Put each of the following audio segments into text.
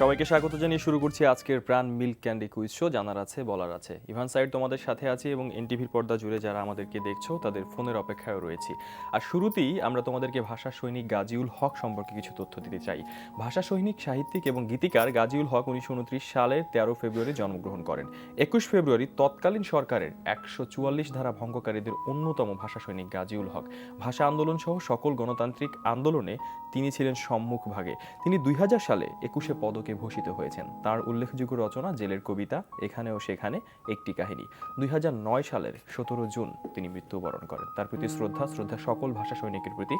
সবাইকে স্বাগত জানিয়ে শুরু করছি আজকের প্রাণ মিল্ক ক্যান্ডি কুইজ শো। জানার আছে বলার আছে। ইভান সাইড তোমাদের সাথে আছি এবং এনটিভির পর্দা জুড়ে যারা আমাদেরকে দেখছো তাদের ফোনের অপেক্ষায় রয়েছি। আর শুরুতেই আমরা তোমাদেরকে ভাষা সৈনিক গাজীউল হক সম্পর্কে কিছু তথ্য দিতে চাই। ভাষা সৈনিক সাহিত্যিক এবং গীতিকার গাজীউল হক 1929 সালের 13 ফেব্রুয়ারি জন্মগ্রহণ করেন। 21 ফেব্রুয়ারি তৎকালীন সরকারের 144 ধারা ভঙ্গকারীদের অন্যতম ভাষা সৈনিক গাজীউল হক। ভাষা আন্দোলন সহ সকল গণতান্ত্রিক আন্দোলনে তিনি ছিলেন সম্মুখভাগে। তিনি 2000 সালে 21 পদকে ভূষিত হয়েছেন। তার উল্লেখযোগ্য রচনা জেলের কবিতা, এখানে ও সেখানে, একটি কাহিনী। 2009 সালের 17 জুন তিনি মৃত্যুবরণ করেন। তার প্রতি শ্রদ্ধা সকল ভাষা সৈনিকের প্রতি।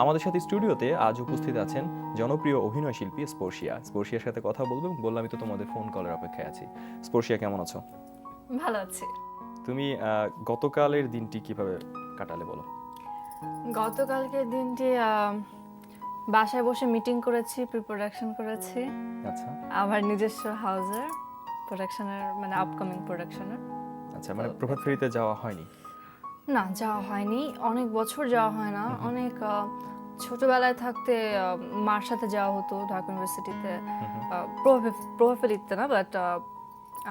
আমাদের সাথে স্টুডিওতে আজ উপস্থিত আছেন জনপ্রিয় অভিনয় শিল্পী স্পর্শিয়া। স্পর্শিয়ার সাথে কথা বলবো। বললামই তো তোমাদের ফোন কলের অপেক্ষায় আছি। স্পর্শিয়া, কেমন আছো? ভালো আছি। তুমি গতকালের দিনটি কিভাবে কাটালে বলো? গতকালকের দিনটি বাসায় বসে মিটিং করেছি, প্রি-প্রোডাকশন করেছি। আচ্ছা, আমার নিজস্ব হাউসের প্রোডাকশনের, মানে আপকামিং প্রোডাকশনের। আচ্ছা, মানে প্রভাত ফেরিতে যাওয়া হয়নি? না, যাওয়া হয়নি, অনেক বছর যাওয়া হয় না। অনেক ছোটবেলায় থাকতে মার সাথে যাওয়া হতো ঢাকা ইউনিভার্সিটিতে, প্রভাত ফেরিতে না, বাট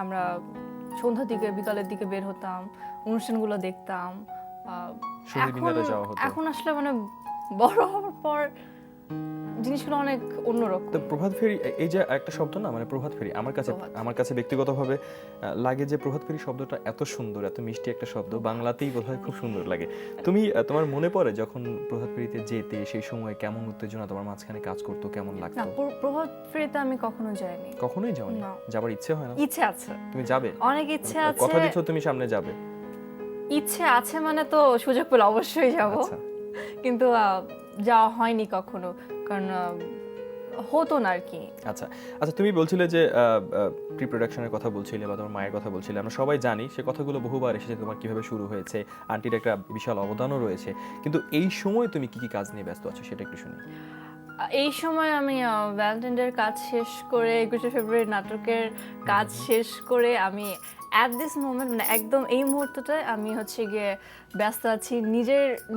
আমরা সন্ধ্যার দিকে বিকালের দিকে বের হতাম, অনুষ্ঠানগুলো দেখতাম। এখন আসলে মানে বড় হওয়ার পর জিনিসগুলো অনেক অন্যরকম। তো প্রভাত ফেরি, এই যে একটা শব্দ না, মানে প্রভাত ফেরি, আমার কাছে ব্যক্তিগতভাবে লাগে যে প্রভাত ফেরি শব্দটা এত সুন্দর, এত মিষ্টি একটা শব্দ, বাংলাতেই বোধহয় খুব সুন্দর লাগে। তুমি তোমার মনে পড়ে যখন প্রভাত ফেরিতে যেতে, সেই সময় কেমন উত্তেজনা তোমার মাঝখানে কাজ করতো, কেমন লাগতো? না, প্রভাত ফেরিতে আমি কখনো যাইনি। কখনোই যাওনি? যাবার ইচ্ছে হয় না? ইচ্ছে আছে। তুমি যাবে? অনেক ইচ্ছে আছে। কথা দিচ্ছ তুমি সামনে যাবে? ইচ্ছে আছে, মানে তো সুযোগ পেলে অবশ্যই যাব, কিন্তু যাওয়া হয়নি কখনো, কারণ হতো না আর কি। আচ্ছা আচ্ছা, তুমি বলছিলে যে প্রি প্রোডাকশনের কথা বলছিলে বা তোমার মায়ের কথা বলছিলে, আমরা সবাই জানি সে কথাগুলো বহুবার এসেছে, তোমার কিভাবে শুরু হয়েছে, আন্টির একটা বিশাল অবদানও রয়েছে, কিন্তু এই সময় তুমি কি কি কাজ নিয়ে ব্যস্ত আছো সেটা একটু শুনি। এই সময় আমি ভ্যালেন্টাইনের কাজ শেষ করে, 21 ফেব্রুয়ারি নাটকের কাজ শেষ করে আমি অ্যাট দিস মোমেন্ট, মানে একদম এই মুহূর্তটায় আমি হচ্ছে গিয়ে ব্যস্ত আছি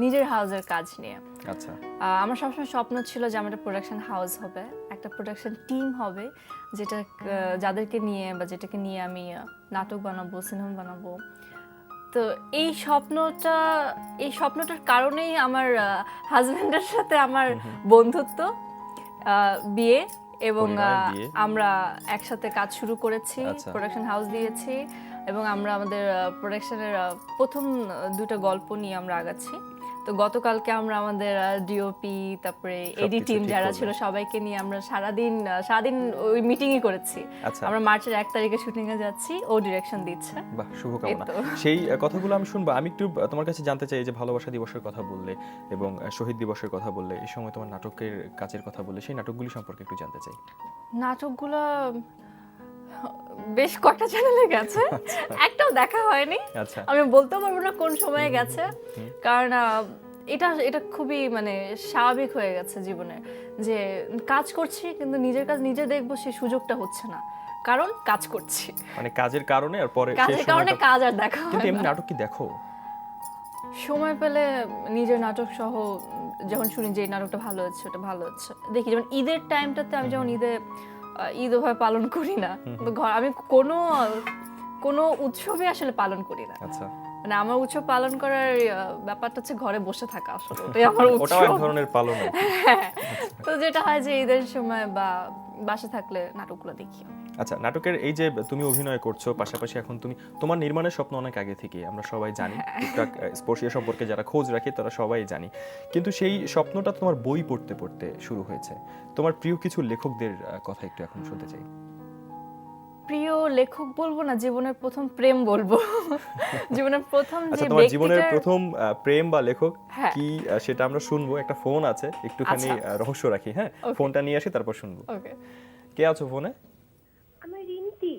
নিজের হাউসের কাজ নিয়ে। আচ্ছা, আমার সবসময় স্বপ্ন ছিল যে আমার একটা প্রোডাকশন হাউস হবে, একটা প্রোডাকশন টিম হবে, যাদেরকে নিয়ে বা যেটাকে নিয়ে আমি নাটক বানাবো, সিনেমা বানাবো। তো এই স্বপ্নটার কারণেই আমার হাজবেন্ডের সাথে আমার বন্ধুত্ব, বিয়ে, এবং আমরা একসাথে কাজ শুরু করেছি, প্রোডাকশন হাউস দিয়েছি, এবং আমরা আমাদের প্রোডাকশনের প্রথম 2টা গল্প নিয়ে আমরা আগাচ্ছি। তো গতকালকে আমরা আমাদের ডিওপি, তারপরে এডি টিম যারা ছিল সবাইকে নিয়ে আমরা সারাদিন ওই মিটিংই করেছি। আমরা মার্চের 1 তারিখে শুটিং এ যাচ্ছি, ও ডিরেকশন দিচ্ছে। বাহ, শুভকামনা। সেই কথাগুলো আমি শুনবো। আমি একটু তোমার কাছে জানতে চাই, যে ভালোবাসা দিবসের কথা বললে এবং শহীদ দিবসের কথা বললে, এই সময় তোমার নাটকের কাজের কথা বললে, সেই নাটকগুলি সম্পর্কে একটু জানতে চাই। নাটকগুলো বেশ কটা চ্যানেলে গেছে, একটাও দেখা হয়নি। আমি বলতে পারবো না কোন সময়ে গেছে, কারণ এটা খুবই মানে স্বাভাবিক হয়ে গেছে জীবনে, যে কাজ করছি কিন্তু নিজের কাজ নিজে দেখবো, সেই সুযোগটা হচ্ছে না, কারণ কাজ করছি, মানে কাজের কারণে। আর পরে কাজের কারণে কাজ আর দেখা হয় না। কিন্তু এমনি নাটক কি দেখো? সময় পেলে নিজের নাটক সহ যখন শুনি যে নাটকটা ভালো হচ্ছে, ওটা ভালো হচ্ছে, দেখি। যেমন ঈদের টাইমটাতে আমি যখন ঈদ ওভাবে পালন করি না, আমি কোনো উৎসবে আসলে পালন করি না। আচ্ছা, মানে আমার উৎসব পালন করার ব্যাপারটা হচ্ছে ঘরে বসে থাকা, আসলে ওটাই আমার উৎসব। ওটাও এক ধরনের পালন। তো যেটা হয় যে ঈদের সময় বা বাসা থাকলে নাটকগুলো দেখি। আচ্ছা, নাটকের এই যে তুমি অভিনয় করছো, পাশাপাশি এখন তোমার নির্মাণের স্বপ্ন অনেক আগে থেকে আমরা সবাই জানি, টুকটাক স্পর্শিয়া সম্পর্কে যারা খোঁজ রাখে তারা সবাই জানি, কিন্তু সেই স্বপ্নটা তোমার বই পড়তে পড়তে শুরু হয়েছে। তোমার প্রিয় কিছু লেখকদের কথা একটু এখন শুনতে চাই। প্রিয় লেখক বলবো না, জীবনের প্রথম প্রেম বলবো। জীবনের প্রথম যে তোমার জীবনের প্রথম প্রেম বা লেখক কি, সেটা আমরা শুনবো। একটা ফোন আছে, একটুখানি রহস্য রাখি। হ্যাঁ, ফোনটা নিয়ে আসি, তারপর শুনবো। ওকে, কে আছো ফোনে? আমি রিন্তি।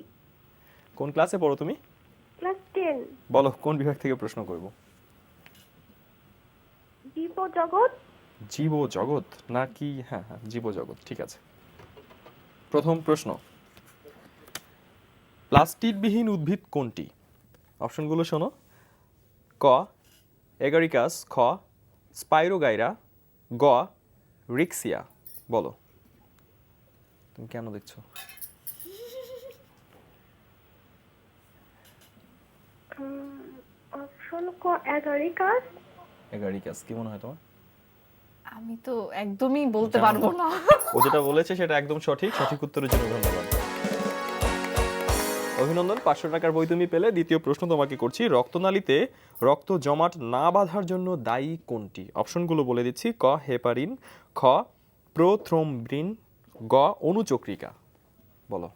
কোন ক্লাসে পড়ো তুমি? ক্লাস 10। বলো, কোন বিভাগ থেকে প্রশ্ন করব? জীবজগৎ। জীবজগৎ নাকি? হ্যাঁ, জীবজগৎ, ঠিক আছে। প্রথম প্রশ্ন, প্লাস্টিডবিহীন উদ্ভিদ কোনটি? অপশনগুলো শোনো। ক এগারিকাস, খ স্পাইরোগাইরা, গ রিক্সিয়া। বলো, তুমি কেন দেখছো? অপশন ক এগারিকাস। এগারিকাস কি মনে হয় তোমার? আমি তো একদমই বলতে পারবো না। ও যেটা বলেছে সেটা একদম সঠিক। সঠিক উত্তরের জন্য ধন্যবাদ। অভিনন্দন, 500 টাকার বই তুমি পেলে। দ্বিতীয় প্রশ্ন তোমাকে করছি, রক্তনালীতে রক্ত জমাট না বাঁধার জন্য দায়ী কোনটি? অপশনগুলো বলে দিচ্ছি। ক হেপারিন, খ প্রোথ্রম্বিন, গ অনুচক্রিকা। বলো,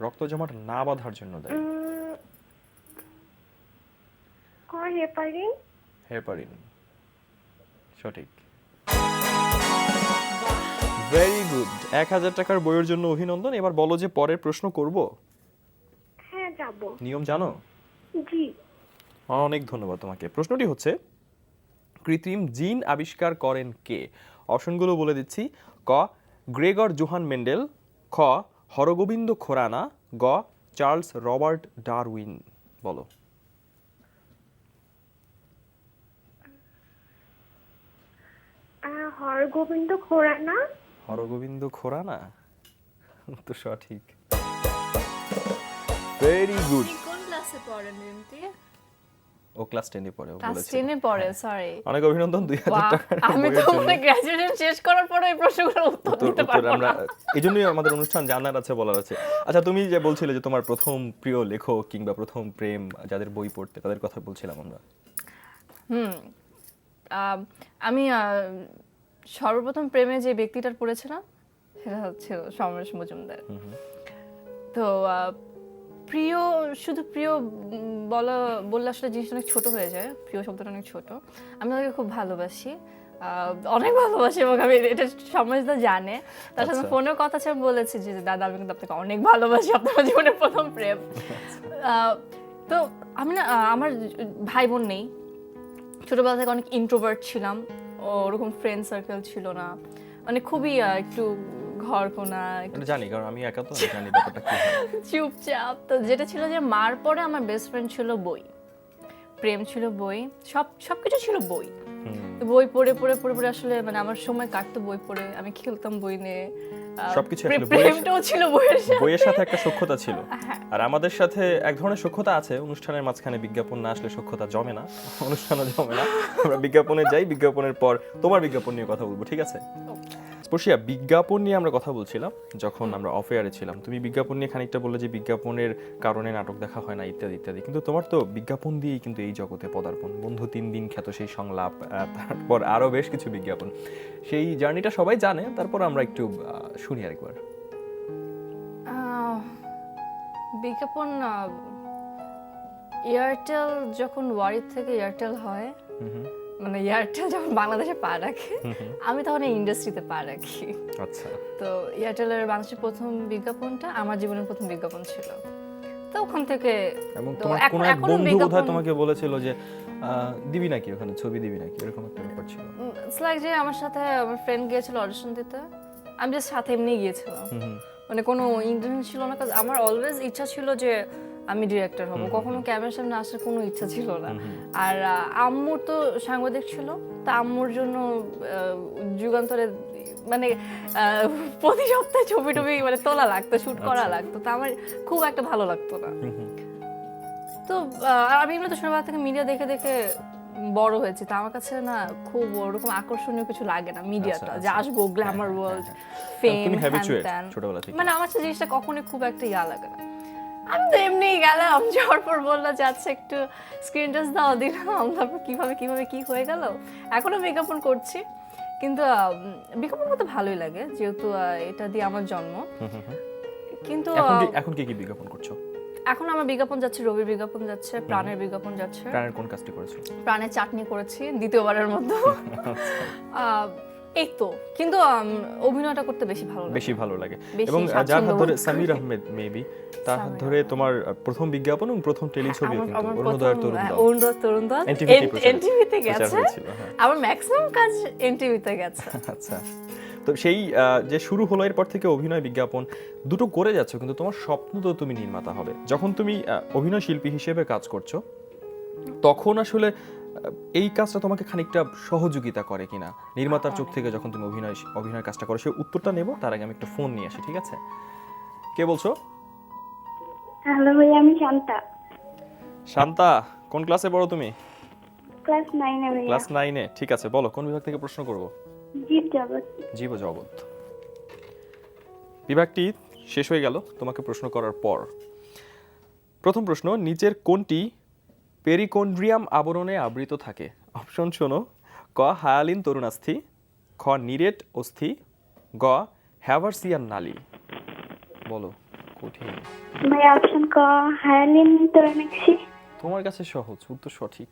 রক্ত জমাট না বাঁধার জন্য দায়ী। ক হেপারিন। হেপারিন সঠিক। Very good. 1000 টাকার বইয়ের জন্য অভিনন্দন। এবার বলো যে পরের প্রশ্ন করব? হ্যাঁ যাব। নিয়ম জানো? জি। অনেক ধন্যবাদ তোমাকে। প্রশ্নটি হচ্ছে, কৃত্রিম জিন আবিষ্কার করেন কে? অপশনগুলো বলে দিচ্ছি। ক গ্রেগর জোহান মেন্ডেল, খ হরগোবিন্দ খোরানা, গ চার্লস রবার্ট ডারউইন। বলো। হরগোবিন্দ খোরানা। হরগোবিন্দ খোরানা তো সঠিক। Very good. কোন ক্লাসে পড়েন রিন্তি? ও ক্লাস 10 এ পড়ে, ও ক্লাস বলেছে। 10 এ পড়ে, সরি। অনেক অভিনন্দন। 2000 টাকা। আমি তো মানে গ্র্যাজুয়েশন শেষ করার পরে এই প্রশ্নগুলোর উত্তর দিতে পারবো আমরা না। এইজন্যই আমাদের অনুষ্ঠান জানার আছে, বলার আছে। আচ্ছা, তুমি যে বলছিলে যে তোমার প্রথম প্রিয় লেখক কিংবা প্রথম প্রেম, যাদের বই পড়তে, তাদের কথা বলছিলাম আমরা। আমি সর্বপ্রথম প্রেমে যে ব্যক্তিটার পড়েছিলাম সেটা হচ্ছে সমরেশ মজুমদার। তো প্রিয়, শুধু প্রিয় বললে আসলে জিনিসটা অনেক ছোট হয়ে যায়। প্রিয় শব্দটা অনেক ছোট। আমি তাকে খুব ভালোবাসি, অনেক ভালোবাসি, এবং আমি এটা সমাজটা জানে। তার সাথে ফোনেও কথা আছে, আমি বলেছি যে দাদা আমি কিন্তু আপনাকে অনেক ভালোবাসি, আপনার জীবনের প্রথম প্রেম। তো আমি না, আমার ভাই বোন নেই। ছোটবেলা থেকে অনেক ইন্ট্রোভার্ট ছিলাম, ওরকম ফ্রেন্ড সার্কেল ছিল না, মানে খুবই একটু ঘরকোনা, জানি, কারণ আমি একা তো, আমি জানি ব্যাপারটা কি হয়। চুপচাপ। তো যেটা ছিল যে মার পরে আমার বেস্ট ফ্রেন্ড ছিল বই, প্রেম ছিল বই, সবকিছু ছিল বই। তো বই পড়ে পড়ে পড়ে পড়ে আসলে মানে আমার সময় কাটতো বই পড়ে, আমি খেলতাম বই নিয়ে, সবকিছু আসলে প্রেমটাও ছিল বইয়ের সাথে। বইয়ের সাথে একটা সখ্যতা ছিল। আর আমাদের সাথে এক ধরনের সখ্যতা আছে, অনুষ্ঠানের মাঝখানে বিজ্ঞাপন না আসলে সখ্যতা জমে না, অনুষ্ঠানও জমে না। আমরা বিজ্ঞাপনে যাই, বিজ্ঞাপনের পর তোমার বিজ্ঞাপন নিয়ে কথা বলবো, ঠিক আছে? স্পর্শিয়া, বিজ্ঞাপন নিয়ে আমরা কথা বলছিলাম যখন আমরা অফ এয়ারে ছিলাম। তুমি বিজ্ঞাপন নিয়ে খানিকটা বললে যে বিজ্ঞাপনের কারণে নাটক দেখা হয় না, ইত্যাদি ইত্যাদি। কিন্তু তোমার তো বিজ্ঞাপন দিয়েই কিন্তু এই জগতে পদার্পণ। বন্ধু 3 দিন খ্যাত সেই সংলাপ, তারপর আরো বেশ কিছু বিজ্ঞাপন। সেই জার্নিটা সবাই জানে, তারপর আমরা একটু শুনি আরেকবার। বিজ্ঞাপন এয়ারটেল যখন ওয়ারি থেকে এয়ারটেল হয়, মানে এয়ারটেল যখন বাংলাদেশে পা রাখে, আমি তখন এই ইন্ডাস্ট্রিতে পা রাখি। আচ্ছা। তো এয়ারটেলের বাংলাদেশের প্রথম বিজ্ঞাপনটা আমার জীবনের প্রথম বিজ্ঞাপন ছিল। তো ওখান থেকে, এবং তোমার কোন এক বন্ধু বোধহয় তোমাকে বলেছিল যে দিবি নাকি ওখানে ছবি, দিবি নাকি, এরকম একটা ব্যাপার ছিল। ইটস লাইক যে আমার সাথে আমার ফ্রেন্ড গিয়েছিল অডিশন দিতে, আমি জাস্ট সাথে এমনি গিয়েছিলাম, মানে কোনো ইন্টারভিউ ছিল না। কারণ আমার অলওয়েজ ইচ্ছা ছিল যে আমি ডিরেক্টর হব, কখনো ক্যামেরার সামনে আসার কোনো ইচ্ছা ছিল না। আর আম্মুর তো সাংবাদিক ছিল, তা আম্মুর জন্য যুগান্তরে মানে প্রতি সপ্তাহে ছবি টবি মানে তোলা লাগতো, শুট করা লাগতো, তা আমার খুব একটা ভালো লাগতো না। তো আমি এমনি তো ছোটবেলা থেকে মিডিয়া দেখে দেখে বড় হয়েছি, তা আমার কাছে না খুব ওরকম আকর্ষণীয় কিছু লাগে না মিডিয়াটা, যে আসবো গ্ল্যামার ওয়ার্ল্ড, ফেম, ছোটবেলা থেকে মানে আমার কাছে জিনিসটা কখনোই খুব একটা লাগে না। আমি তো এমনি গেলাম, যাওয়ার পর বললো যে আচ্ছা একটু স্ক্রিন টাচ দাও, দিলাম, তারপর কিভাবে কি হয়ে গেল। এখনো বিজ্ঞাপন করছি, কিন্তু বিজ্ঞাপন করতে ভালোই লাগে, যেহেতু এটা দিয়ে আমার জন্ম। কিন্তু এখন কি বিজ্ঞাপন করছো? এখন আমার বিজ্ঞাপন যাচ্ছে, রবির বিজ্ঞাপন যাচ্ছে, প্রাণের বিজ্ঞাপন যাচ্ছে। প্রাণের কোন কাজটি করেছো? প্রাণের চাটনি করেছি দ্বিতীয়বারের মতো। এই তো, কিন্তু অভিনয়টা করতে বেশি ভালো লাগে। এবং যার হাত ধরে সামির আহমেদ মেবি, তার হাত ধরে তোমার প্রথম বিজ্ঞাপন এবং প্রথম টেলিছবি কিন্তু অরুণোদয়ের তরুণ দল এনটিভিতে গেছে। আমার ম্যাক্সিমাম কাজ এনটিভিতে গেছে। আচ্ছা, তো সেই যে শুরু হলো, এরপর থেকে অভিনয় বিজ্ঞাপন দুটো করে যাচ্ছ, কিন্তু তোমার স্বপ্ন তো তুমি নির্মাতা হবে। যখন তুমি অভিনয় শিল্পী হিসেবে কাজ করছো, তখন আসলে এই কাজটা তোমাকে খানিকটা সহযোগিতা করে কিনা, নির্মাতার চোখ থেকে যখন তুমি অভিনয় কাজটা করো, সেই উত্তরটা নেব। তার আগে আমি একটা ফোন নিয়ে আসি, ঠিক আছে? কে বলছো? হ্যালো ভাই, আমি শান্তা। শান্তা কোন ক্লাসে পড়ো তুমি? ক্লাস 9 এ ভাইয়া। ক্লাস 9-এ। ঠিক আছে, বলো কোন বিভাগ থেকে প্রশ্ন করব? জীব জগৎ। জীব জগৎ। বিভাগটি শেষ হয়ে গেল তোমাকে প্রশ্ন করার পর। প্রথম প্রশ্ন, নিচের কোনটি পেরিকন্ড্রিয়াম আবরণে আবৃত থাকে? অপশন শোনো। ক হায়ালিন তরুণাস্থি, খ নিরেট অস্থি, গ হ্যাভারসিয়ান নালী। বলো কঠিন। ভাইয়া অপশন ক হায়ালিন তরুণাক্ষী। তোমার কাছে সহজ, উত্তর সঠিক।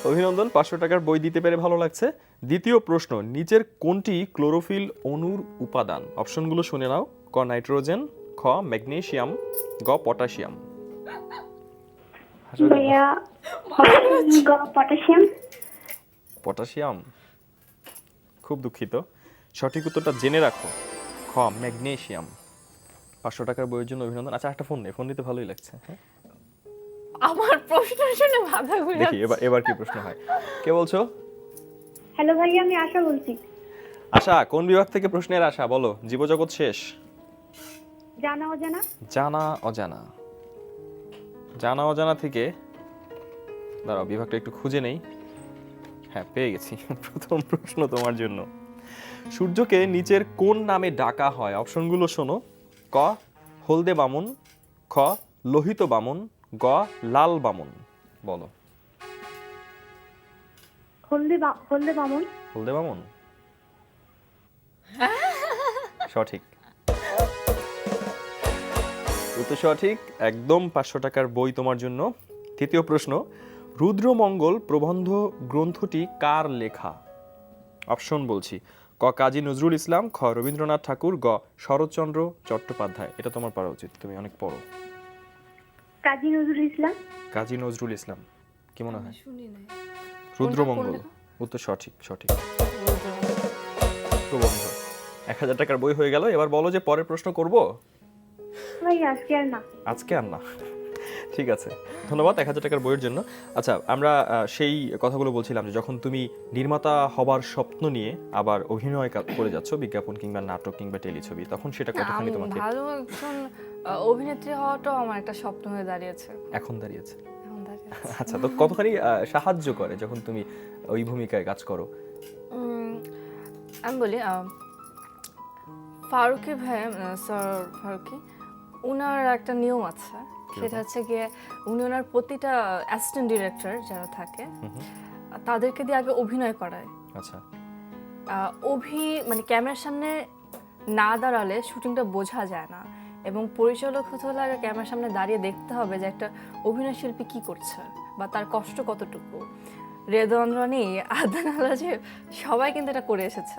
অভিনন্দন, 500 টাকার বই দিতে পেরে ভালো লাগছে। দ্বিতীয় প্রশ্ন, নিচের কোনটি ক্লোরোফিল অণুর উপাদান? অপশনগুলো শুনে নাও। ক নাইট্রোজেন, খ ম্যাগনেসিয়াম, গ পটাশিয়াম। ভাইয়া অপশন গ পটাশিয়াম। পটাশিয়াম, খুব দুঃখিত, সঠিক উত্তরটা জেনে রাখো। খ ম্যাগনেসিয়াম। 500 টাকার বইয়ের জন্য অভিনন্দন। আচ্ছা একটা ফোন নিতে ভালোই লাগছে। হ্যাঁ আমার প্রশ্ন শুনে মাথা ঘুরে দেখি এবার কি প্রশ্ন হয়। কে বলছো? হ্যালো ভাইয়া, আমি আশা বলছি। আশা, কোন বিভাগ থেকে প্রশ্নের আশা? বলো। জীবজগৎ শেষ। জানা অজানা। জানা অজানা। জানা অজানা থেকে দাঁড়াও বিভাগটা একটু খুঁজে নেই। হ্যাঁ পেয়ে গেছি। প্রথম প্রশ্ন তোমার জন্য, সূর্যকে নিচের কোন নামে ডাকা হয়? অপশনগুলো শোনো। ক হলদে বামন, খ লোহিত বামন, গ লাল বামন। বলো। হলদে বামন। হলদে বামন সঠিক উত্তর, সঠিক একদম। 500 টাকার বই তোমার জন্য। তৃতীয় প্রশ্ন, রুদ্রমঙ্গল প্রবন্ধ গ্রন্থটি কার লেখা? অপশন বলছি। ক কাজী নজরুল ইসলাম, খ রবীন্দ্রনাথ ঠাকুর, গ শরৎচন্দ্র চট্টোপাধ্যায়। এটা তোমার পড়া উচিত, তুমি অনেক পড়ো। কাজী নজরুল ইসলাম। কাজী নজরুল ইসলাম, কি মনে হয়? শুনি নাই। রুদ্রমঙ্গল উত্তর, সঠিক। প্রবন্ধ। 1000 টাকার বই হয়ে গেল। এবার বলো যে পরের প্রশ্ন করব? ভাইয়া আজকে আর না। আজকে আর না, ঠিক আছে। ধন্যবাদ 1000 টাকার বইয়ের জন্য। আচ্ছা আমরা সেই কথাগুলো বলছিলাম যে যখন তুমি নির্মাতা হবার স্বপ্ন নিয়ে আবার অভিনয় করে যাচ্ছ, বিজ্ঞাপন কিংবা নাটক কিংবা টেলিছবি, তখন সেটা কতখানি তোমাকে ভালো একজন অভিনেত্রী হওয়াটাও আমার একটা স্বপ্ন হয়ে দাঁড়িয়েছে। এখন দাঁড়িয়েছে? এখন দাঁড়িয়েছে। আচ্ছা, তো কতখানি সাহায্য করে যখন তুমি ওই ভূমিকায় কাজ করো? আমি বলি ফারুকি ভাই, স্যার ফারুকি, উনার একটা নিয়ম আছে। সেটা হচ্ছে গিয়ে উনি ওনার প্রতিটা অ্যাসিস্ট্যান্ট ডিরেক্টর যারা থাকে তাদেরকে দিয়ে আগে অভিনয় করায়। আচ্ছা। মানে ক্যামেরার সামনে না দাঁড়ালে শুটিংটা বোঝা যায় না, এবং পরিচালক হতে হলে আগে ক্যামেরার সামনে দাঁড়িয়ে দেখতে হবে যে একটা অভিনয় শিল্পী কি করছে বা তার কষ্ট কতটুকু। রেদওয়ান রানী, আদনান আলাজি সবাই কিন্তু এটা করে এসেছে,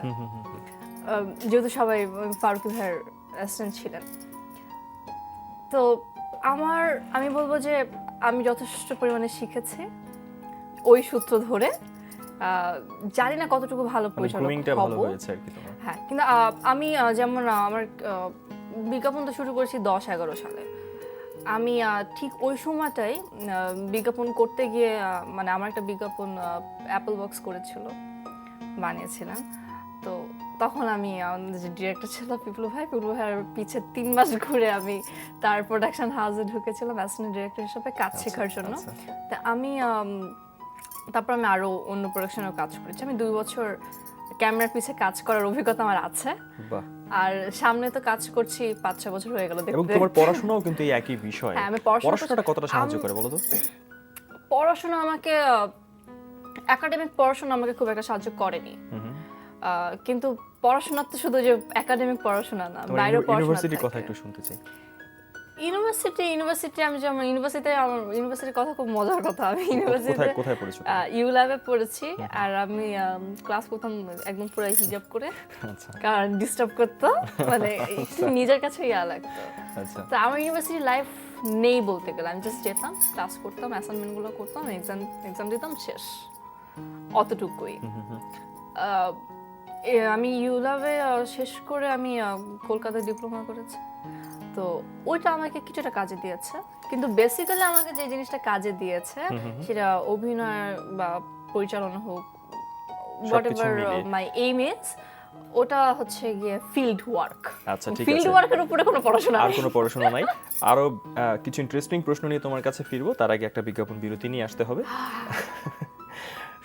যেহেতু সবাই ফারুকি ভাইয়ের অ্যাসিস্ট্যান্ট ছিলেন। তো আমি বলবো যে আমি যথেষ্ট পরিমাণে শিখেছি ওই সূত্র ধরে। জানি না কতটুকু ভালো পরিচালক হবো, হ্যাঁ, কিন্তু আমি যেমন আমার বিজ্ঞাপন তো শুরু করেছি 10-11 সালে। আমি ঠিক ওই সময়টাই বিজ্ঞাপন করতে গিয়ে মানে আমার একটা বিজ্ঞাপন অ্যাপল বক্স করেছিল, বানিয়েছিলাম। তো তখন আমি যে ডিরেক্টর ছিল পিপলু ভাইয়ের পিছে 3 মাস ঘুরে আমি তার প্রোডাকশন হাউসে ঢুকেছিলাম অ্যাসিস্ট্যান্ট ডিরেক্টর হিসেবে কাজ শেখার জন্য। তা তারপর আমি আরো অন্য প্রোডাকশনেও কাজ করেছি। আমি 2 বছর ক্যামেরার পিছে কাজ করার অভিজ্ঞতা আমার আছে। আর সামনে তো কাজ করছি 5-6 বছর হয়ে গেল। এবং তোমার পড়াশোনাও কিন্তু এই একই বিষয়। হ্যাঁ, আমি পড়াশোনাটা কতটা সাহায্য করে বলো তো? পড়াশোনা আমাকে একাডেমিক পড়াশোনা আমাকে খুব একটা সাহায্য করেনি, কিন্তু পড়াশোনা তো শুধু যে একাডেমিক পড়াশোনা না, বাইরেও পড়াশোনা। ইউনিভার্সিটির কথা একটু শুনতে চাই। ইউনিভার্সিটি আমি যেমন ইউনিভার্সিটির কথা খুব মজার কথা। আমি ইউনিভার্সিটিতে কোথায় পড়েছো? ইউল্যাবে পড়েছি। আর আমি ক্লাস করতাম একদম পুরো হিজাব করে, কারণ ডিস্টার্ব করতো, মানে নিজের কাছে ইয়া লাগতো। তো আমার ইউনিভার্সিটি লাইফ নেই বলতে গেলে। আমি জাস্ট যেতাম, ক্লাস করতাম, অ্যাসাইনমেন্টগুলো করতাম, এক্সাম দিতাম, শেষ, অতটুকুই। আমি ইউল্যাবে শেষ করে আমি কলকাতায় ডিপ্লোমা করেছি। তো ওইটা আমাকে কিছুটা কাজে দিয়েছে, কিন্তু বেসিক্যালি আমাকে যে জিনিসটা কাজে দিয়েছে সেটা অভিনয় বা পরিচালনা হোক, what ever my aim is, ওটা হচ্ছে গিয়ে ফিল্ড ওয়ার্ক। আচ্ছা, ঠিক ফিল্ড আছে। ওয়ার্কের উপরে কোনো পড়াশোনা আর নেই। কোনো পড়াশোনা নাই। আরো কিছু ইন্টারেস্টিং প্রশ্ন নিয়ে তোমার কাছে ফিরবো, তার আগে একটা বিজ্ঞাপন বিরতি নিয়ে আসতে হবে।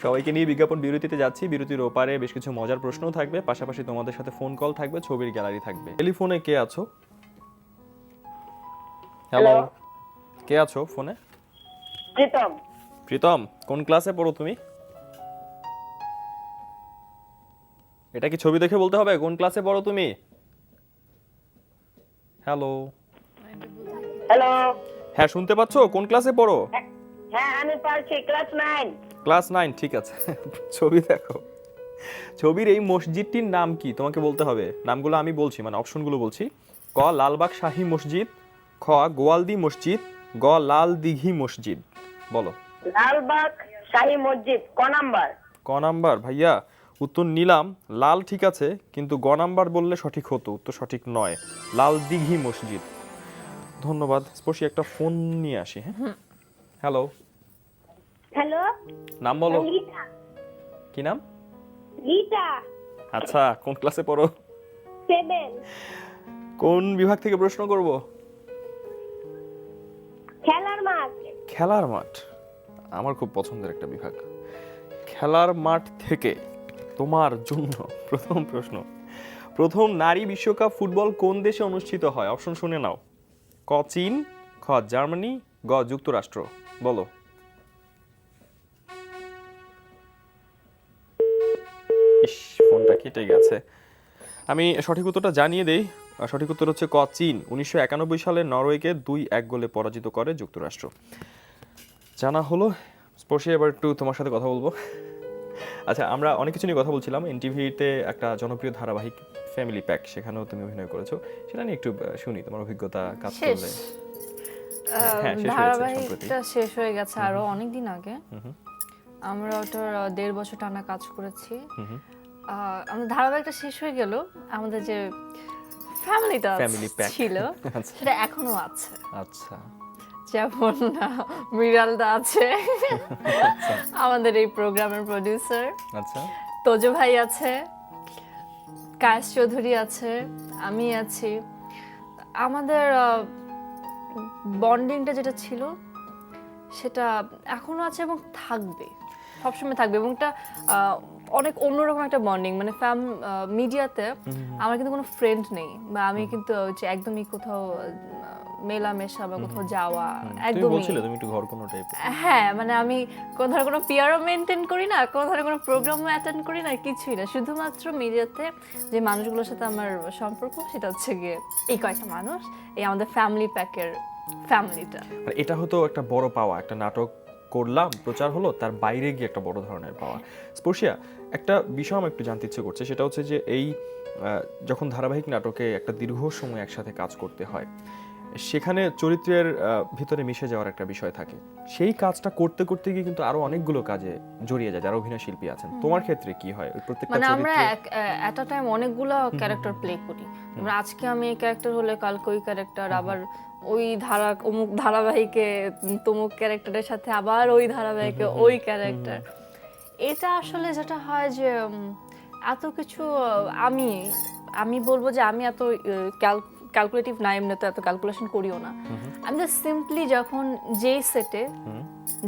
সবাইকে নিয়ে বিজ্ঞাপন বিরতিতে যাচ্ছি। বিরতির ওপারে বেশ কিছু মজার প্রশ্নও থাকবে, পাশাপাশি তোমাদের সাথে ফোন কল থাকবে, ছবির গ্যালারি থাকবে। টেলিফোনে কে আছো? হ্যালো, কে আছো ফোনে? প্রীতম। প্রীতম, কোন ক্লাসে পড়ো তুমি? এটা কি ছবি দেখে বলতে হবে কোন ক্লাসে পড়ো তুমি? Hello, hello. হ্যাঁ শুনতে পাচ্ছো? কোন ক্লাসে পড়ো? হ্যাঁ আমি পারছি, ক্লাস 9। ক্লাস 9, ঠিক আছে। ছবি দেখো। ছবির এই মসজিদটির নাম কি তোমাকে বলতে হবে। নামগুলো আমি বলছি, মানে অপশনগুলো বলছি। ক লালবাগ শাহী মসজিদ, খ গোয়ালদি মসজিদ, গ লাল দিঘি মসজিদ। বলো। লালবাগ শাহী মসজিদ। ক নাম্বার? ক নাম্বার? ভাইয়া উত্তর নিলাম, লাল ঠিক আছে, কিন্তু গ নাম্বার বললে সঠিক হতো, উত্তর সঠিক নয়, লাল দিঘি মসজিদ। ধন্যবাদ। স্পর্শী, একটা ফোন নিয়ে আসি। হ্যাঁ, হ্যালো, হ্যালো, নাম বলো। লিটা। কি নাম? লিটা, আচ্ছা, কোন ক্লাসে পড়ো? 7। কোন বিভাগ থেকে প্রশ্ন করব? খেলার মাঠ। খেলার মাঠ আমার খুব পছন্দের একটা বিভাগ। খেলার মাঠ থেকে তোমার জন্য প্রথম প্রশ্ন। প্রথম নারী বিশ্বকাপ ফুটবল কোন দেশে অনুষ্ঠিত হয়? অপশন শুনে নাও। ক চীন, খ জার্মানি, গ যুক্তরাষ্ট্র। বলো। ইস, ফোনটা কেটে গেছে। আমি সঠিক উত্তরটা জানিয়ে দেই। সঠিক উত্তর হচ্ছে ক চীন। 1991 সালে নরওয়েকে 2-1 গোলে পরাজিত করে যুক্তরাষ্ট্র। জানা হলো। স্পর্শী, এবার একটু তোমার সাথে কথা বলবো। আচ্ছা, আমরা অনেক কিছু নিয়ে কথা বলছিলাম। এনটিভিতে একটা জনপ্রিয় ধারাবাহিক ফ্যামিলি প্যাক, সেখানেও তুমি অভিনয় করেছো। সেটা নিয়ে একটু শুনি তোমার অভিজ্ঞতা, কাজ শেষ করলে। হ্যাঁ, শেষ হয়েছে সম্প্রতি। ধারাবাহিকটা শেষ হয়ে গেছে আরো অনেক দিন আগে। আমরা ওটার 1.5 বছর টানা কাজ করেছি। আমাদের ধারাবাহিকটা শেষ হয়ে গেল, আমাদের যে ফ্যামিলিটা Family pack। ছিল আচ্ছা। সেটা এখনো আছে। আচ্ছা, যেমন মিরালদা আছে, আমাদের এই প্রোগ্রামের প্রোডিউসার। আচ্ছা, তোজো ভাই আছে, কায়েস চৌধুরী আছে, আমি আছি। আমাদের বন্ডিংটা যেটা ছিল সেটা এখনো আছে এবং থাকবে, সবসময় থাকবে। এবং এটা অনেক অন্যরকম একটা বন্ডিং। মানে মিডিয়াতে আমার কিন্তু কোনো ফ্রেন্ড নেই, বা আমি কিন্তু হচ্ছে একদমই কোথাও মেলামেশা বা কোথাও যাওয়া তুমি একদমই। বলছিলে তুমি একটু ঘর কোনো টাইপ। হ্যাঁ, মানে আমি কোনো ধরনের কোনো পিয়ারও মেনটেন করি না, কোনো ধরনের কোনো প্রোগ্রামও অ্যাটেন্ড করি না, কিছুই না। শুধুমাত্র মিডিয়াতে যে মানুষগুলোর সাথে আমার সম্পর্ক সেটা হচ্ছে গিয়ে এই কয়েকটা মানুষ, এই আমাদের ফ্যামিলি প্যাকের ফ্যামিলিটা। মানে এটা হতো একটা বড় পাওয়া। একটা নাটক করলাম, প্রচার হলো, তার বাইরে গিয়ে একটা বড় ধরনের পাওয়া। স্পর্শিয়া, একটা বিষয় আমার একটু জানতে ইচ্ছে করছে। সেটা হচ্ছে যে এই যখন ধারাবাহিক নাটকে একটা দীর্ঘ সময় একসাথে কাজ করতে হয়, সেখানে চরিত্রের ভিতরে মিশে যাওয়ার একটা বিষয় থাকে। সেই কাজটা করতে করতে গিয়ে কিন্তু আরো অনেকগুলো কাজে জড়িয়ে যায় যারা অভিনয় শিল্পী আছেন। তোমার ক্ষেত্রে কি হয়? ওই প্রত্যেকটা মানে আমরা চরিত্রে এট আ টাইম অনেকগুলো ক্যারেক্টার প্লে করি। আমরা আজকে আমি এই ক্যারেক্টার হলে কালকে ওই ক্যারেক্টার, আবার ওই অমুক ধারাবাহিকে তমুক ক্যারেক্টারের সাথে আবার ওই ধারাবাহিকে ওই ক্যারেক্টার। এটা আসলে যেটা হয় যে এত কিছু আমি বলবো যে আমি এত ক্যালকুলেটিভ না, এমনি তো এত ক্যালকুলেশন করিও না। আমি জাস্ট সিম্পলি যখন যেই সেটে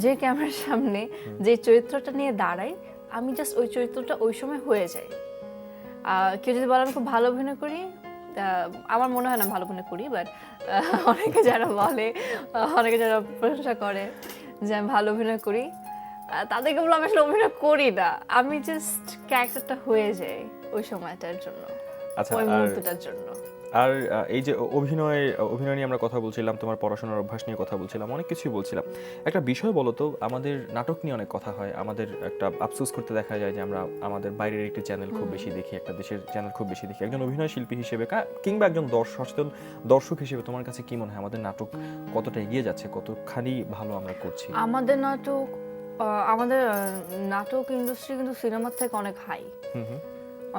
যে ক্যামেরার সামনে যে চরিত্রটা নিয়ে দাঁড়াই, আমি জাস্ট ওই চরিত্রটা ওই সময় হয়ে যায়। কেউ যদি বলে আমি খুব ভালো অভিনয় করি, আমার মনে হয় না ভালো অভিনয় করি, বাট অনেকে যারা বলে, অনেকে যারা প্রশংসা করে যে আমি ভালো অভিনয় করি, তাদেরকে বলে আমি আসলে অভিনয় করি না, আমি জাস্ট ক্যারেক্টারটা হয়ে যাই ওই সময়টার জন্য, আচ্ছা, ওই মুহূর্তটার জন্য। আর এই যে অভিনয় নিয়ে আমরা কথা বলছিলাম, তোমার পড়াশোনার অভ্যাস নিয়ে কথা বলছিলাম, অনেক কিছুই বলছিলাম। একটা বিষয় বলো তো, আমাদের নাটক নিয়ে অনেক কথা হয়, আমাদের একটা আফসোস করতে দেখা যায় যে আমরা আমাদের বাইরের একটি চ্যানেল খুব বেশি দেখি, একটা দেশের চ্যানেল খুব বেশি দেখি। একজন অভিনয় শিল্পী হিসেবে কিংবা একজন সচেতন দর্শক হিসেবে তোমার কাছে কি মনে হয় আমাদের নাটক কতটা এগিয়ে যাচ্ছে, কতখানি ভালো আমরা করছি? আমাদের নাটক ইন্ডাস্ট্রি কিন্তু সিনেমার থেকে অনেক হাই,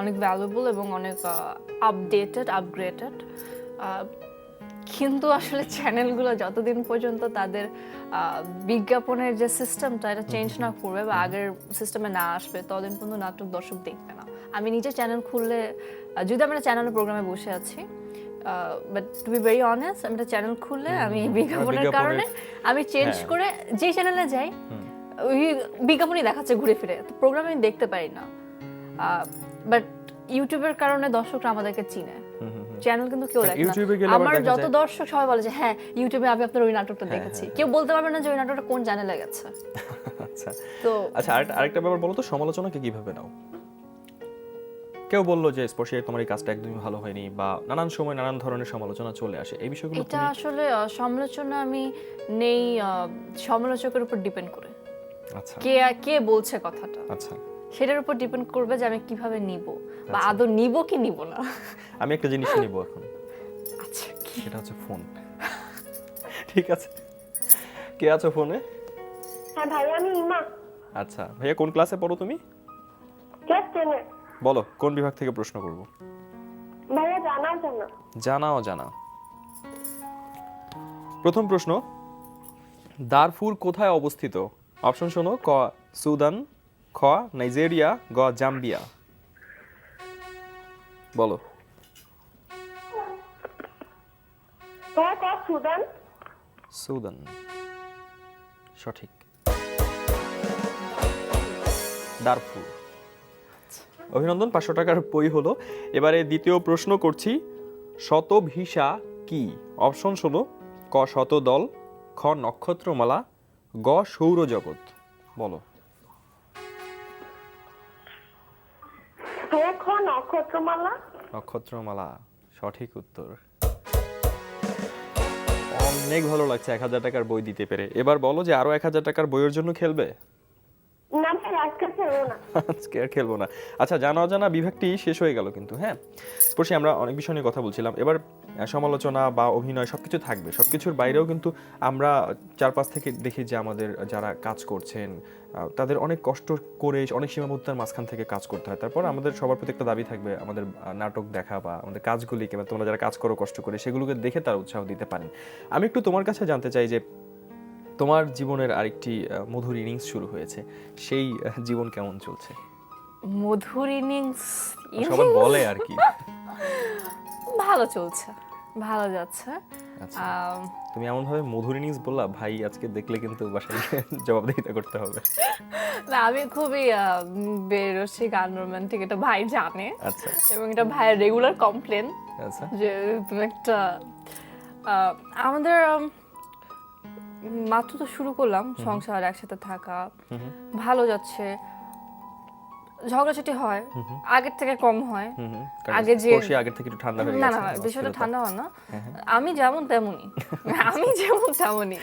অনেক ভ্যালুয়েবল এবং অনেক আপগ্রেডেড। কিন্তু আসলে চ্যানেলগুলো যতদিন পর্যন্ত তাদের বিজ্ঞাপনের যে সিস্টেমটা এটা চেঞ্জ না করবে বা আগের সিস্টেমে না আসবে, ততদিন পর্যন্ত নাটক দর্শক দেখবে না। আমি নিজে চ্যানেল খুললে যদি আমি একটা চ্যানেলের প্রোগ্রামে বসে আছি, but to be very honest, আমি একটা চ্যানেল খুললে আমি বিজ্ঞাপনের কারণে আমি চেঞ্জ করে যে চ্যানেলে যাই ওই বিজ্ঞাপনই দেখাচ্ছে ঘুরে ফিরে, তো প্রোগ্রাম আমি দেখতে পারি না। বাট ইউটিউবের কারণে দর্শকরা আমাদেরকে চিনে, চ্যানেল কিন্তু কেউ দেখে না। আমার যত দর্শক সবাই বলে যে হ্যাঁ ইউটিউবে আমি আপনার ওই নাটকটা দেখেছি, কেউ বলতে পারবে না যে ওই নাটকটা কোন চ্যানেলে গেছে। আচ্ছা তো আচ্ছা, আরেকটা ব্যাপার বলো তো, সমালোচনাকে কিভাবে নাও? কেউ বললো যে স্পর্শী তোমার এই কাজটা একদমই ভালো হয়নি, বা নানান সময় নানান ধরনের সমালোচনা চলে আসে, এই বিষয়গুলো এটা আসলে সমালোচনা আমি নেই, সমালোচকের উপর ডিপেন্ড করে। আচ্ছা, কে বলছে কথাটা, আচ্ছা, সেটার উপর ডিপেন্ড করবে যে আমি কিভাবে নিব বা আদৌ নিব কি নিব না। আমি একটা জিনিস নিব এখন, আচ্ছা কি? সেটা হচ্ছে ফোন। ঠিক আছে, কে আছো ফোনে? হ্যাঁ ভাইয়া, আমি ইমা, আচ্ছা ভাইয়া, কোন ক্লাসে পড়ো তুমি? ক্লাস 10 এ। বলো কোন বিভাগ থেকে প্রশ্ন করব? ভাইয়া জানাও জানা। জানাও জানা। প্রথম প্রশ্ন, দারফুর কোথায় অবস্থিত? অপশন শোনো, ক সুদান, খ নাইজেরিয়া, গ জাম্বিয়া। বলো। সুদান। সুদান সঠিক। দারফুর। অভিনন্দন, 500 টাকার বই হলো। এবারে দ্বিতীয় প্রশ্ন করছি, শতভিসা কি? অপশন শোনো, ক শতদল, খ নক্ষত্রমালা, গ সৌরজগৎ। বলো। ভাইয়া খ নক্ষত্রমালা। নক্ষত্রমালা সঠিক উত্তর। অনেক ভালো লাগছে 1000 টাকার বই দিতে পেরে। এবার বলো যে আরো 1000 টাকার বইয়ের জন্য খেলবে? না ভাই, আজকে খেলবো না। আজকে আর খেলবো না। আচ্ছা, জানা অজানা বিভাগটি শেষ হয়ে গেল কিন্তু। হ্যাঁ স্পর্শী, আমরা অনেক বিষয় নিয়ে কথা বলছিলাম। এবার সমালোচনা বা অভিনয় সবকিছু থাকবে, সবকিছুর বাইরেও কিন্তু আমরা চারপাশ থেকে দেখি যে আমাদের যারা কাজ করছেন তাদের অনেক কষ্ট করে অনেক সীমাবদ্ধতার মাঝখান থেকে কাজ করতে হয়। তারপর আমাদের সবার প্রতি একটা দাবি থাকবে আমাদের নাটক দেখা বা আমাদের কাজগুলি, কিংবা তোমরা যারা কাজ করো কষ্ট করে, সেগুলোকে দেখে তারা উৎসাহ দিতে পারেন। আমি একটু তোমার কাছে জানতে চাই যে তোমার জীবনের আরেকটি মধুর ইনিংস শুরু হয়েছে, সেই জীবন কেমন চলছে? মধুর ইনিংস সবাই বলে আর কি। ভালো চলছে, ভালো যাচ্ছে। আচ্ছা, তুমি এমন ভাবে মধুর ইনিংস বললা, ভাই আজকে দেখলে কিন্তু বাসায় জবাবদিহিতা করতে হবে। না, আমি খুবই বেরসি গান, রোমান্টিক, এটা ভাই জানে। আচ্ছা, এবং এটা ভাইয়ের রেগুলার কমপ্লেন আচ্ছা, যে তুমি একটা আমাদের মাত্র তো শুরু করলাম সংসার, একসাথে থাকা, ভালো যাচ্ছে, ঝগড়াঝাটি হয়, আগের থেকে কম হয়। আগে যে আগের থেকে একটু ঠান্ডা হয়ে না গেছে। না, বিষয়টা ঠান্ডা হয় না, আমি যেমন তেমনই, আমি যেমন তেমনই।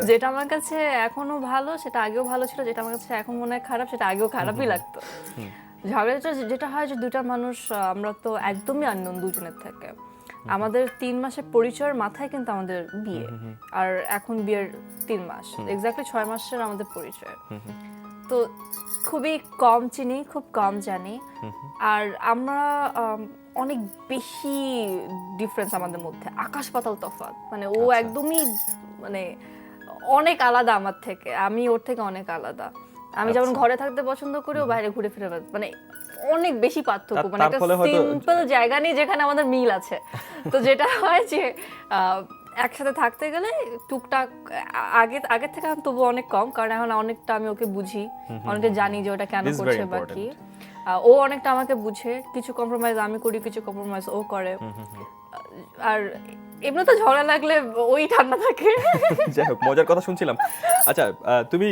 যেটা আমার কাছে এখনো ভালো সেটা আগেও ভালো ছিল, যেটা আমার কাছে এখন মনে হয় খারাপ সেটা আগেও খারাপই লাগতো। ঝগড়াটা যেটা হয় যে দুটা মানুষ, আমরা তো একদমই আননোন দুজনের থেকে। আমাদের 3 মাসের পরিচয়ের মাথায় কিন্তু আমাদের বিয়ে, আর এখন বিয়ের 3 মাস, এক্স্যাক্টলি 6 মাসের আমাদের পরিচয়। তো খুবই কম চিনি, খুব কম জানি, আর আমরা অনেক বেশি ডিফারেন্স আমাদের মধ্যে, আকাশ পাতাল তফাৎ। মানে ও একদমই মানে অনেক আলাদা আমার থেকে, আমি ওর থেকে অনেক আলাদা। আমি যেমন ঘরে থাকতে পছন্দ করি, ও বাইরে ঘুরে ফিরে মানে অনেক বেশি পার্থক্য। মানে একটা সিম্পল জায়গা নেই যেখানে আমাদের মিল আছে। তো যেটা হয় যে একসাথে থাকতে গেলে টুকটাক আগের থেকে এখন তবু অনেক কম, কারণ এখন অনেকটা আমি ওকে বুঝি, অনেকটা জানি যে ওটা কেন করছে বা কি। ও অনেকটা আমাকে বুঝে, কিছু কম্প্রোমাইজ আমি করি, কিছু কম্প্রোমাইজ ও করে। আর এমনি তো ঝগড়া লাগলে ওই ঠান্ডা থাকে। যাই হোক, মজার কথা শুনছিলাম। আচ্ছা, তুমি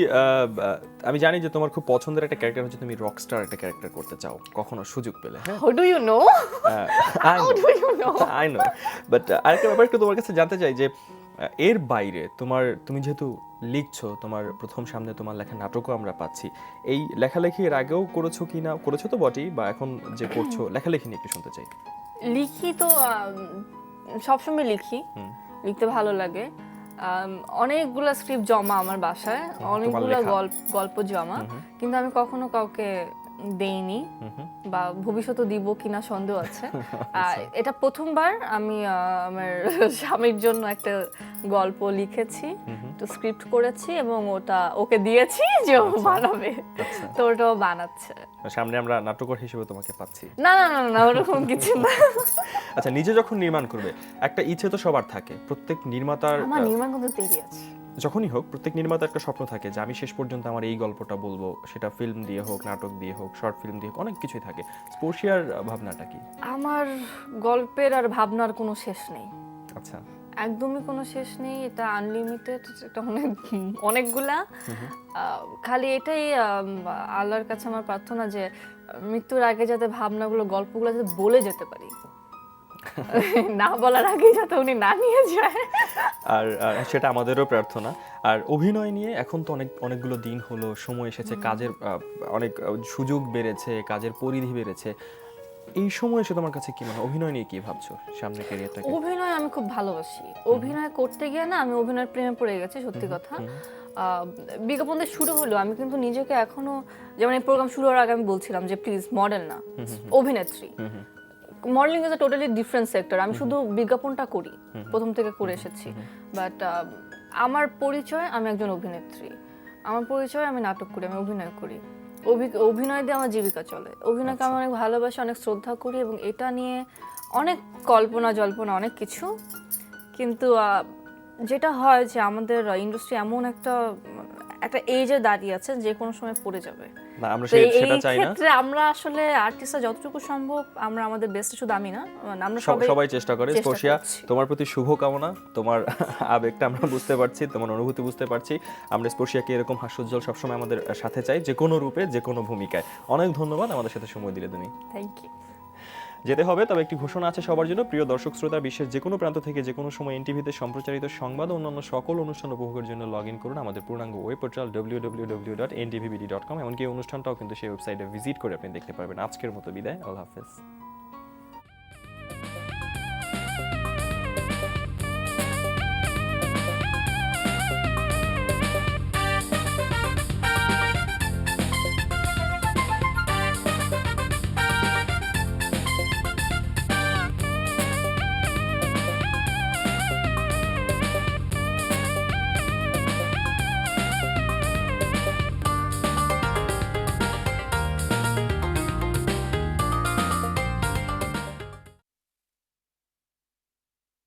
আমি জানি যে তোমার খুব পছন্দের একটা ক্যারেক্টার হচ্ছে, তুমি রকস্টার একটা ক্যারেক্টার করতে চাও কখনো সুযোগ পেলে। How do you know? How do you know? I know, but আরেকটা ব্যাপার একটু তোমার কাছে জানতে চাই যে এর বাইরে তুমি যেহেতু লিখছো, তোমার প্রথম সামনে তোমার লেখা নাটকও আমরা পাচ্ছি, এই লেখালেখি এর আগেও করেছো কিনা? করেছো তো বটেই, বা এখন যে করছো লেখালেখি নিয়ে একটু শুনতে চাই। লিখি তো সবসময় লিখি, লিখতে ভালো লাগে। অনেকগুলো স্ক্রিপ্ট জমা আমার বাসায়, অনেকগুলো গল্প জমা, কিন্তু আমি কখনো কাউকে দেইনি বা ভবিষ্যতে দিব কিনা সন্দেহ আছে। এটা প্রথমবার আমি আমার স্বামীর জন্য একটা গল্প লিখেছি, তো স্ক্রিপ্ট করেছি এবং ওটা ওকে দিয়েছি যে ও বানাবে, তো ওটাও বানাচ্ছে। সামনে আমরা নাট্যকার হিসেবে তোমাকে পাচ্ছি। না না না না, ওরকম কিছু না। আচ্ছা, নিজে যখন নির্মাণ করবে একটা ইচ্ছে তো সবার থাকে, প্রত্যেক নির্মাতার আমার নির্মাণ করতে দেরি আছে। যখনই হোক প্রত্যেক নির্মাতার একটা স্বপ্ন থাকে যে আমি শেষ পর্যন্ত আমার এই গল্পটা বলবো, সেটা ফিল্ম দিয়ে হোক, নাটক দিয়ে হোক, শর্ট ফিল্ম দিয়ে হোক, অনেক কিছুই থাকে। স্পর্শিয়ার ভাবনাটা কি? আমার গল্পের আর ভাবনার কোনো শেষ নেই, আচ্ছা, একদমই কোনো শেষ নেই। এটা আনলিমিটেড, এটা অনেকগুলা। খালি এটাই আল্লাহর কাছে আমার প্রার্থনা যে মৃত্যুর আগে যাতে ভাবনাগুলো, গল্পগুলো যাতে বলে যেতে পারি, না বলার আগে যাতে উনি না নিয়ে যায়। আর সেটা আমাদেরও প্রার্থনা। আর অভিনয় নিয়ে এখন তো অনেকগুলো দিন হলো, সময় এসেছে, কাজের অনেক সুযোগ বেড়েছে, কাজের পরিধি বেড়েছে। এই সময় এসে তোমার কাছে কি মনে হয়, অভিনয় নিয়ে কি ভাবছো সামনে ক্যারিয়ারটাকে? অভিনয় আমি খুব ভালোবাসি। অভিনয় করতে গিয়ে না আমি অভিনয়ের প্রেমে পড়ে গেছি, সত্যি কথা। বিজ্ঞাপন দিয়ে শুরু হলো, আমি কিন্তু নিজেকে এখনো, যেমন এই প্রোগ্রাম শুরু হওয়ার আগে আমি বলছিলাম যে প্লিজ মডেল না, অভিনেত্রী। Modelling is a totally different sector. আমি শুধু বিজ্ঞাপনটা করি, প্রথম থেকে করে এসেছি, বাট আমার পরিচয় আমি একজন অভিনেত্রী। আমার পরিচয় আমি নাটক করি, আমি অভিনয় করি। অভিনয় দিয়ে আমার জীবিকা চলে। অভিনয়কে আমি অনেক ভালোবাসি, অনেক শ্রদ্ধা করি, এবং এটা নিয়ে অনেক কল্পনা জল্পনা অনেক কিছু। কিন্তু যেটা হয় যে আমাদের ইন্ডাস্ট্রি এমন একটা এজে দাঁড়িয়ে আছে যে কোনো সময় পড়ে যাবে। না, আমরা তো সেটা এই চাই না। ক্ষেত্রে আমরা আসলে আর্টিস্টরা যতটুকু সম্ভব আমরা আমাদের বেস্ট, শুধু আমি না, আমরা সবাই চেষ্টা করে। চেষ্টা স্পর্শিয়া, করছি। তোমার প্রতি শুভকামনা। তোমার আবেগটা আমরা বুঝতে পারছি, তোমার অনুভূতি বুঝতে পারছি। আমরা স্পর্শিয়াকে এরকম হাস্যোজ্জ্বল সবসময় আমাদের সাথে চাই, যে কোনো রূপে, যে কোনো ভূমিকায়। অনেক ধন্যবাদ আমাদের সাথে সময় দিলে তুমি। Thank you. যেতে হবে, তবে একটি ঘোষণা আছে সবার জন্য। প্রিয় দর্শক শ্রোতা, বিশ্বের যে কোনো প্রান্ত থেকে যে কোনো সময় এনটিভিতে সম্প্রচারিত সংবাদ ও অন্যান্য সকল অনুষ্ঠান উপভোগের জন্য লগ ইন করুন আমাদের পূর্ণাঙ্গ ওয়েব পোর্টাল www.ntvbd.com। এমনকি এই অনুষ্ঠানটাও কিন্তু সেই ওয়েবসাইটে ভিজিট করে আপনি দেখতে পারবেন। আজকের মতো বিদায়, আল্লাহ হাফেজ।